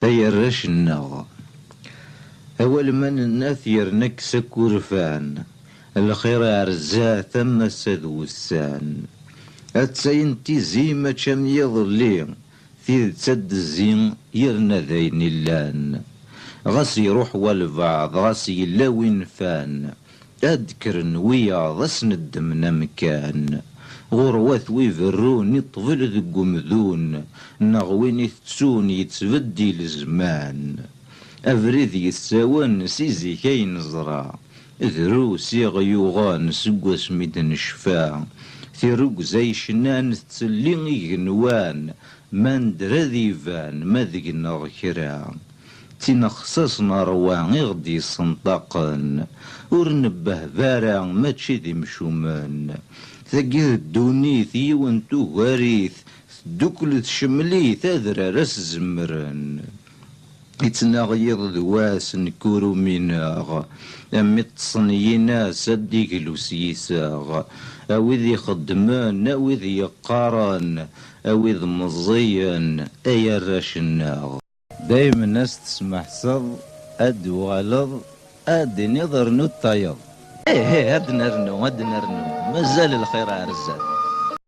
أي الرشنا أول من الناس يرنك سكورفان الخير عرزاه ثم السد والسان أتسينتي زيمة شم يظلي في تسد الزين يرنا ذين اللان غاس يروح والبعض غاس يلاوين فان أذكر ويا غاس ندمنا مكان غروات ويفرون يطفل ذق مذون نغوين يتسون يتبدي الزمان أفريد يساوان سيزي كي نزرع ذروس يغيوغان سقوس ميدن شفاع ثيروك زي شنان تسلين يغنوان من درذي فان مذق نغكرا تنخصصنا روان يغدي صنطاقن ورنبه بارع ماتشي ذي مشومان ثقيه الدونيث يوانتو غاريث دوكل تشمليث أذرى راس زمرن يتناغيض ذواس نكورو ميناغ أمي تصنيينا سديك لوسيساغ أوذ يخدمان أوذ يقارن أوذ مزيان أي الراشناغ دايما الناس تسمح صد أد والض أد نظر نطيض إيه هاد نرنو مازال الخير عرزات